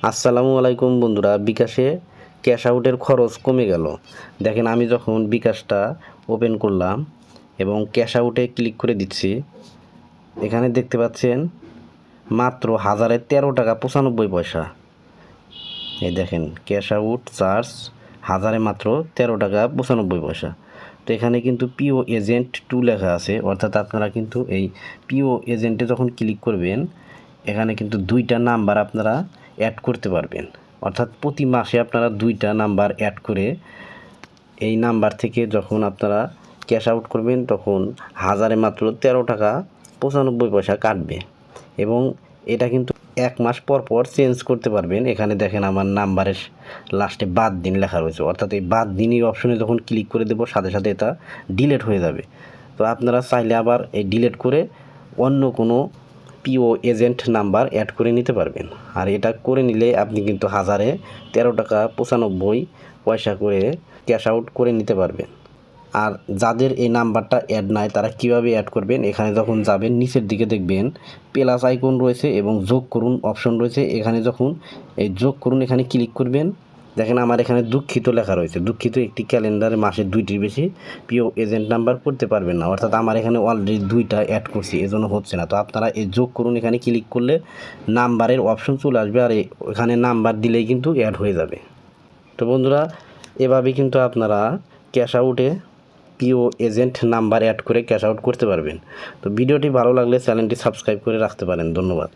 আসসালামু আলাইকুম বন্ধুরা, বিকাশে ক্যাশ আউটের খরচ কমে গেল। দেখেন, আমি যখন বিকাশটা ওপেন করলাম এবং ক্যাশ আউটে ক্লিক করে দিচ্ছি, এখানে দেখতে পাচ্ছেন মাত্র 1013 টাকা 95 পয়সা। এই দেখেন, ক্যাশ আউট চার্জ 1000-এ মাত্র 13 টাকা 95 পয়সা। তো এখানে কিন্তু পিও এজেন্ট 2 লেখা আছে, অর্থাৎ আপনারা কিন্তু এই পিও এজেন্টে যখন ক্লিক করবেন, এখানে কিন্তু 2টা নাম্বার আপনারা অ্যাড করতে পারবেন। অর্থাৎ প্রতি মাসে আপনারা 2টা নাম্বার অ্যাড করে এই নাম্বার থেকে যখন আপনারা ক্যাশ আউট করবেন, তখন 1000-এ মাত্র 13 টাকা 95 পয়সা কাটবে। এবং এটা কিন্তু 1 মাস পর পর চেঞ্জ করতে পারবেন। এখানে দেখেন, আমার নাম্বারের লাস্টে বাদ দিন লেখা রয়েছে, অর্থাৎ এই বাদ দিনই অপশনে যখন ক্লিক করে দেবো, সাথে সাথে এটা ডিলিট হয়ে যাবে। তো আপনারা চাইলে আবার এই ডিলিট করে অন্য কোনো পিও এজেন্ট নাম্বার অ্যাড করে নিতে পারবেন। আর এটা করে নিলে আপনি কিন্তু 1000-এ 13 টাকা 95 পয়সা করে ক্যাশ আউট করে নিতে পারবেন। আর যাদের এই নাম্বারটা অ্যাড নাই, তারা কিভাবে অ্যাড করবেন, এখানে যখন যাবেন নিচের দিকে দেখবেন প্লাস আইকন রয়েছে এবং যোগ করুন অপশন রয়েছে। এখানে যখন এই যোগ করুন এখানে ক্লিক করবেন, দেখেন আমার এখানে দুঃখিত লেখা রয়েছে। দুঃখিত, একটি ক্যালেন্ডারে মাসে 2টির বেশি পিও এজেন্ট নাম্বার করতে পারবেন না। অর্থাৎ আমার এখানে অলরেডি 2টা অ্যাড করছি, এজন্য হচ্ছে না। তো আপনারা এই যোগ করুন এখানে ক্লিক করলে নাম্বারের অপশন চলে আসবে, আর এখানে নাম্বার দিলেই কিন্তু অ্যাড হয়ে যাবে। তো বন্ধুরা, এভাবে কিন্তু আপনারা ক্যাশ আউটে পিও এজেন্ট নাম্বার অ্যাড করে ক্যাশ আউট করতে পারবেন। তো ভিডিওটি ভালো লাগলে চ্যানেলটি সাবস্ক্রাইব করে রাখতে পারেন। ধন্যবাদ।